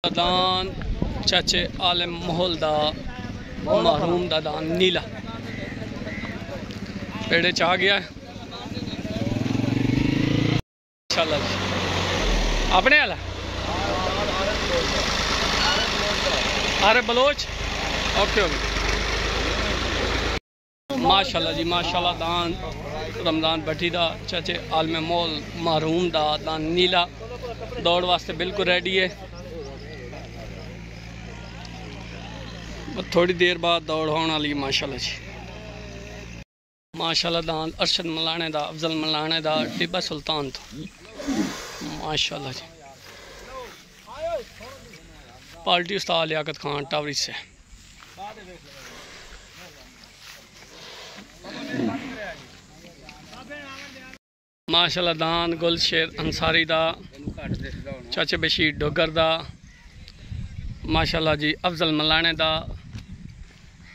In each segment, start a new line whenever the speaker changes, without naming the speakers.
दान चाचे आलम माहौल दा महरूम दा दान नीला पेड़े च आ गया है इंशाल्लाह जी। अपने आला अरे बलोच ओके ओके माशाल्लाह जी माशाल्लाह। दान रमजान भट्टी दा चाचे आलम माहौल महरूम दा दान नीला दौड़ वास्ते बिल्कुल रेडी है। थोड़ी देर बाद दौड़ होने वाली माशाल्लाह जी माशाल्लाह। दान अरशद मलाने दा अफजल मलाने दा टिब्बा सुल्तान तो माशाल्लाह जी। पार्टी उस्ताद लियाकत खान टावरी से माशाल्लाह। दान गुलशेर अंसारी दा चाचे बशीर डोगर दा माशाल्लाह जी। अफजल मलाने दा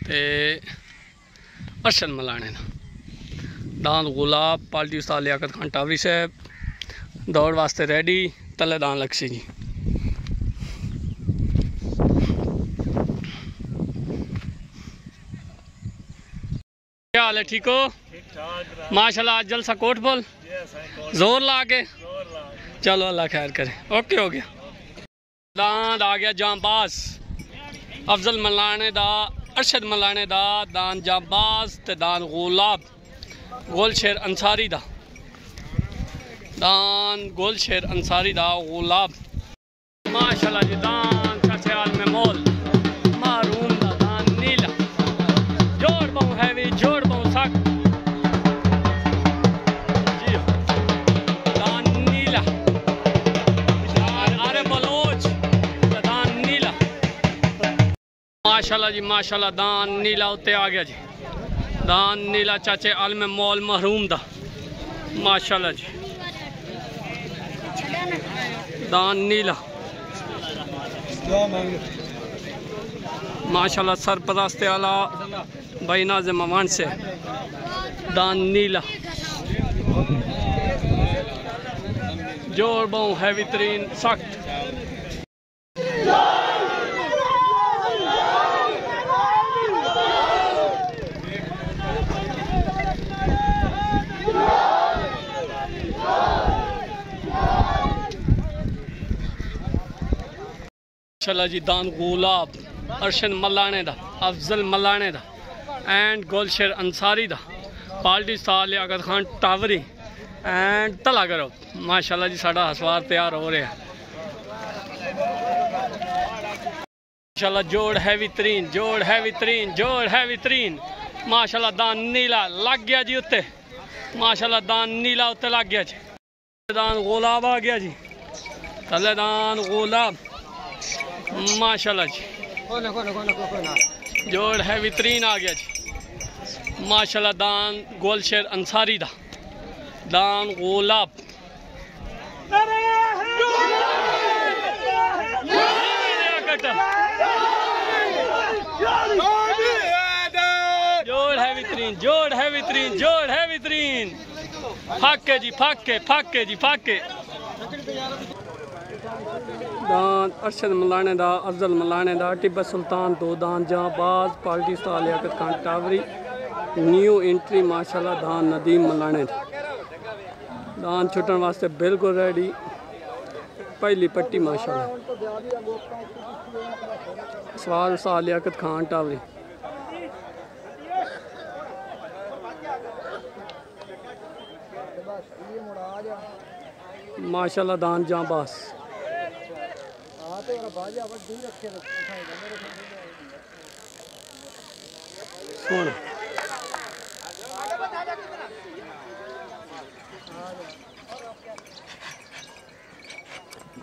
ते अरशद मलाने दा दान गुलाब पार्टी उस्ताद लियाकत खान टावरी साहब दौड़ वास्ते रेडी तले दान लक्सी जी। क्या हाल है ठीक हो माशाल्लाह। आज जलसा कोट बोल जोर ला के चलो अल्लाह खैर करे ओके हो गया। दान आ गया जांबाज अफजल मलाने दा अरशद मलाने दा दान जांबाज ते दान गुलाब गोलशेर अंसारी दा दान गोलशेर अंसारी दा गुलाब माशाल्लाह जी। दान चाचे आलम माहौल महरूम दा दान नीला जोड़ बहु हैवी जोड़ बहु सख्त जी दान नीला अरे बलोच दान नीला माशाल्लाह जी माशाल्लाह। दान नीला उत्ते आ गया जी। दान नीला चाचे आलम माहौल महरूम दा माशाल्लाह जी। दान नीला माशाल्लाह। सरपरस्ते आला भाई नाज़िम अमान से दान नीला जोर बहु हैवी तरीन सख्त माशाल्लाह जी। दान गुलाब अरशद मलाने दा अफजल मलाने दा एंड गोलशेर अंसारी दा party Ustad Liaquat Khan Tawari and तला करो माशाल्लाह जी। साड़ा हसवार तैयार हो रहा है माशाल्लाह। जोड़ हैवी तरीन जोड़ हैवी तरीन जोड़ हैवी तरीन माशाल्लाह। दान नीला लग गया जी उत्ते माशाल्लाह। दान नीला उत्ते लग गया जी। दान गुलाब आ गया जी तले दान गुलाब माशाल्लाह जी। जोड़ हैवी तरीन आ गया जी माशाल्लाह। दान गोलशेर अंसारी दा दान गुलाब जोड़ हैवी तरीन जोड़ हैवी तरीन जोड़ हैवी तरीन फाके जी फाके फाके जी फाके। दान अरशद मलाने दा अफजल मलाने दा टिब्बा सुल्तान दो दान जांबाज पार्टी उस्ताद लियाकत खान टावरी न्यू एंट्री माशाल्लाह। दान नदीम मलाने दा दान छुटन वास्ते बिल्कुल रेडी पहली पट्टी माशाल्लाह। सवार उस्ताद लियाकत खान टावरी माशाल्लाह। दान जांबाज सोना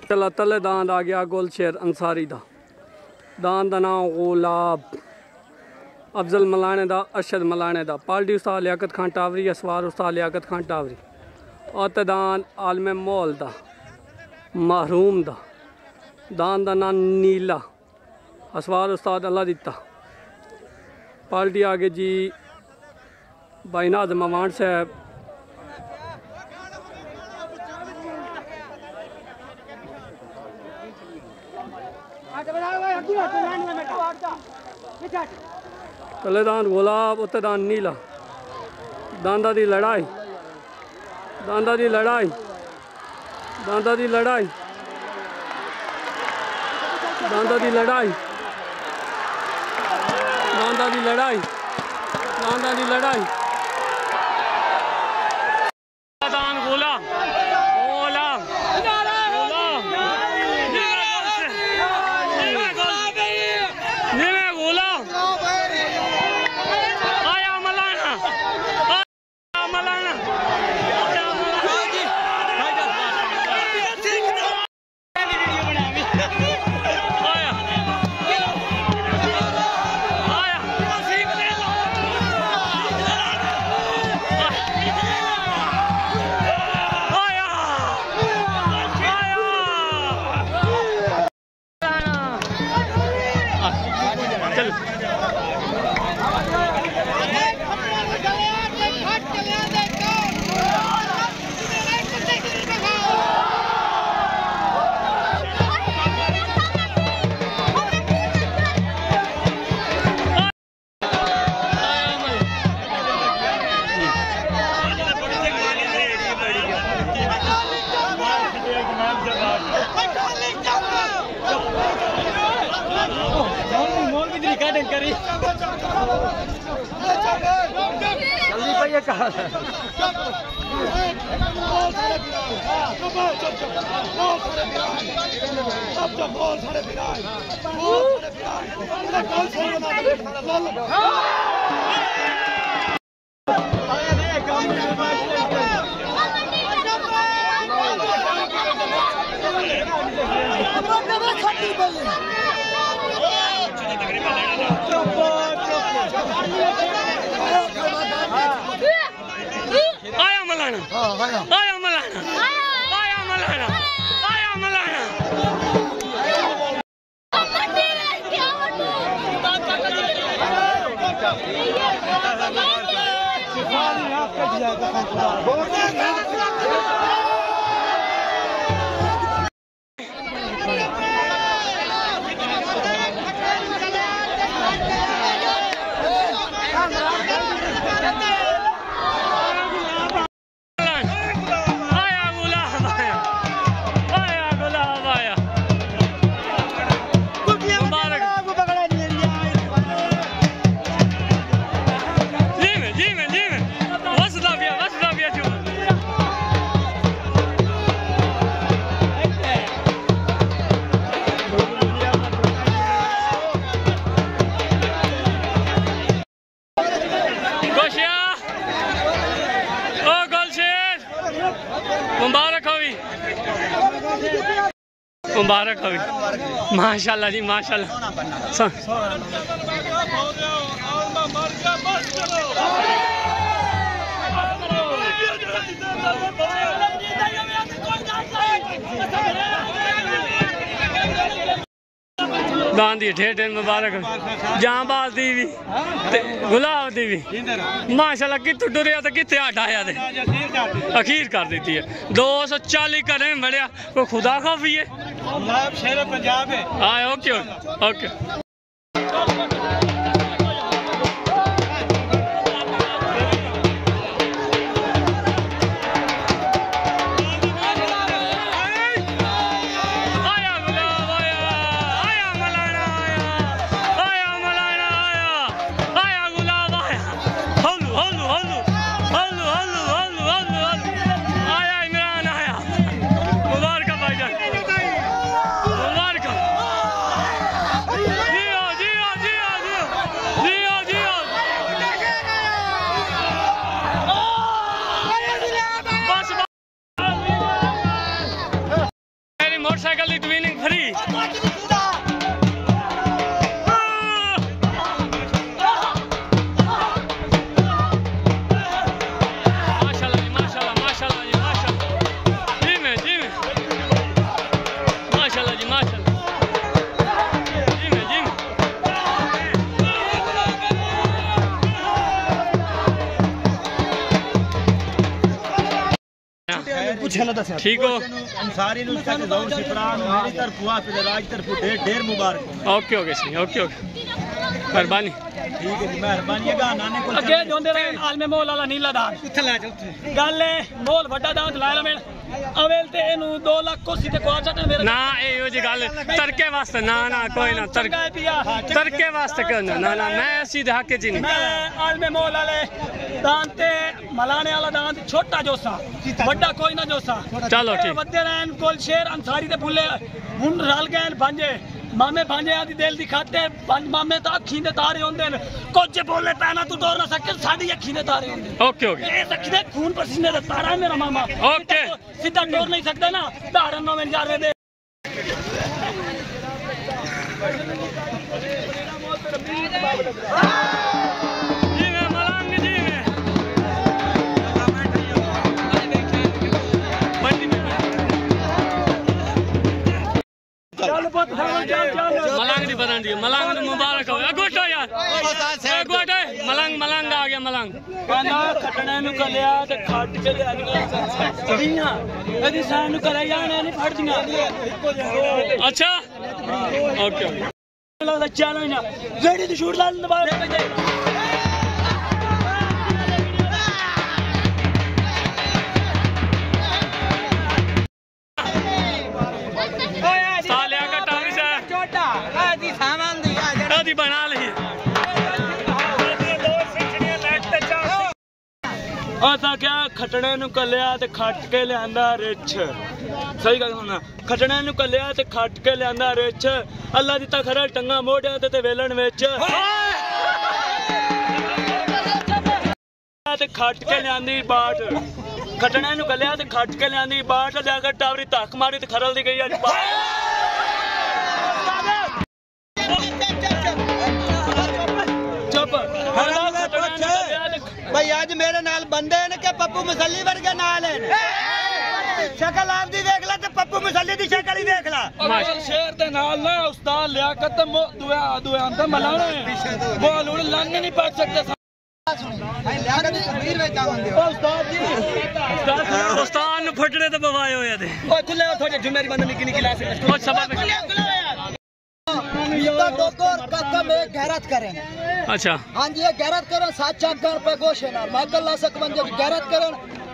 चला तले दान आ गया गोलशेर अंसारी दा दान दा नाम गुलाब अफजल मलाने दा अरशद मलाने दा पार्टी उस्ताद लियाकत खान टावरी असवार उस्ताद लियाकत खान टावरी और दान आलम माहौल दा महरूम दा दान दा नाम नीला असवार उस्ताद अल्लाह दिता पार्टी आगे जी भाई नाज़िम अमान साहब कलेदान गुलाब उत्तदान नीला दांदा दी लड़ाई दांदा दी लड़ाई दांदा दी लड़ाई दांदा दी लड़ाई दांदा दी लड़ाई दांदा दी लड़ाई दान गुलाब गुलाब जल्दी पाइए कहा आया मलाना आया मलाना आया मलाना आया मलाना मुबारक हो माशाल्लाह जी माशाल्लाह। दान दी ढेर ढेर मुबारक जांबाज दी भी गुलाब दी भी माशाल्लाह। कितों डुरिया तो कितने हटाया थे अखीर कर देती है। 240 करें बढ़िया कोई खुदा खौफी है शेर पंजाब है। हाँ ओके ओके
पूछे ना दस
ठीक हो
अंसारी नु तक ज़रूर सिपरान मेरी तरफ हुआ फिर राज तरफ ढेर मुबारक।
ओके ओके सही ओके ओके मेहरबानी
ठीक है जी मेहरबानी गा नाने को
अगे जोंदे रहे आलमे मोल वाला नीला दान
उथे ला जा उथे
गल है मोल ਵੱਡਾ दान लाया मैं अवेल ते एनु 2 लाख कुर्सी ते को चटन मेरे
ना एयो जी गल तरके वास्ते ना ना कोई ना तरके वास्ते करना ना ना मैं सीधे हक जी नहीं
मैं आलमे मोल वाले दान ते मलाने वाला दान छोटा जोसा ਵੱਡਾ कोई ना जोसा
चलो ठीक
वदे रहन कोल शेर अंसारी ते भुले हुन रल गए भांजे मामे भांजे आदि दिल दिखाते मामे तो अखी दे तारे होंदे न कुछ बोले पैना तू तोड़ ना सके साडी अखी दे तारे होंदे
ओके ओके
ए अखी दे खून पसीने दे तारा है मेरा मामा
ओके
सीधा तोड़ नहीं सकता ना धारन 9 मिनट जार दे
मलंग नहीं बना दिया मलंग मुबारक हो गोटो यार गोटो मलंग मलंग आ गया मलंग
कहना खटने नु कलिया ते खट के दियां यदि सान नु करे जाने नहीं फट दियां
अच्छा ओके
लगदा चलो ना रेडी दी शूट ला
बना ली
क्या खटने नु कलिया ते खट के लियांदा रिछ सही गल होना खटने नु कलिया ते खट के लियांदा रिछ अल्लाह दी तखरा टंगा मोढ़ियां ते वेलण विच ते खट के लियांदी बाट खटने नु कलिया ते खट के लियांदी बाट जाकर टावरी धक्क मारी ते खरल दी गई अज
भाई आज मेरे नाल बंदे ने के पप्पू मसल्ली वर्गे नाल है शक्ल आप दी देख ला ते पप्पू मसल्ली दी शक्ल ही देख ला
शेर दे नाल ना उस्ताद लियाकत दुआ दुआ अंदर मलाने बोल उड़ लंग नहीं पड़ सकते
उस्ताद ने फटड़े ते बवाए होए थे
ओ खुले थोड़े जुमेरी बंद निकी निकी ला से
ओ सबक
काका में गैरत करें
अच्छा
हाँ जी ये गैरत करें 7 पे गोशे ना माकल ला सक बंदे गैरत करें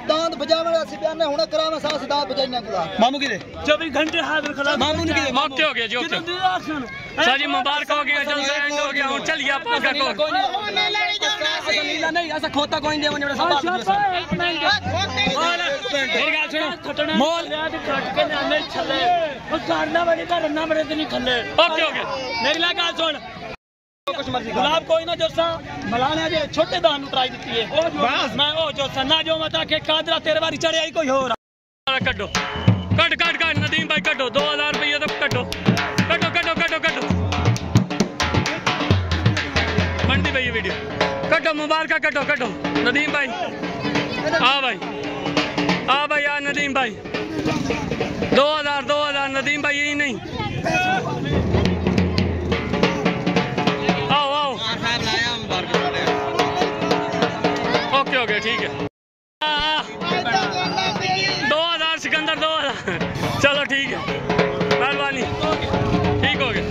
दांत बजावने असि बयान हुन कराना सास दांत बजाइने गुला
मामू की दे 24 घंटे हाजिर खड़ा
मामू की दे
मौके हो गया जी ओके साजी मुबारक हो गया जल्द से एंड हो गया हुन चल गया आपका को
नीला नहीं ऐसा खोता कोई दे वने सब मेरी गल सुनो मोल ते खट के नाने छले ओ करना बड़ी करना बड़े नहीं खले
ओके ओके
मेरी ला गल सुन कुछ मर्जी गुलाब कोई ना जोसा मलाने दे छोटे दान नु ट्राई दित्ती है बस मैं ओ जोसा ना जो मता के कादरा तेरे बारी चढ़े आई कोई और
कटो कट कट कट नदीम भाई कटो 2000 रुपये तो कटो कटो कटो कटो कटो मंडी भाई ये वीडियो कटो मुबारक कटो कटो नदीम भाई हाँ भाई यार नदीम भाई 2000 नदीम भाई यही नहीं आओ आओ ओके ओके ठीक है 2000 सिकंदर 2000 चलो ठीक है मेहरबानी ठीक हो गया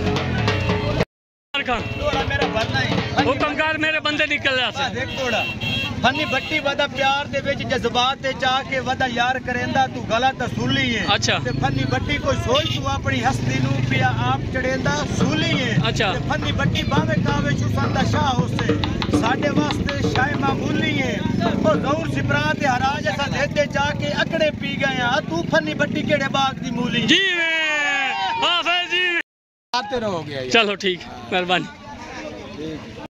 हुक्मकार मेरे बंदे निकल रहा
देख थोड़ा फनी भट्टी वदा प्यार दे विच जज्बात ते चाह के वदा यार करेंदा तू गलत सूली है
अच्छा
ते फनी भट्टी कोई सोच तू अपनी हस्ती नु पिया आप चढ़ेंदा सूली है
अच्छा
ते फनी भट्टी बावे कावे छुसंदा शाह होसे साडे वास्ते शाय मामूली है ओ जौर सिपरा ते हराज असा देते चाह के अकड़े पी गए आ तू फनी भट्टी केड़े बाग दी मूली
जी हाफिज जी
आते रहो गया
चलो ठीक मेहरबानी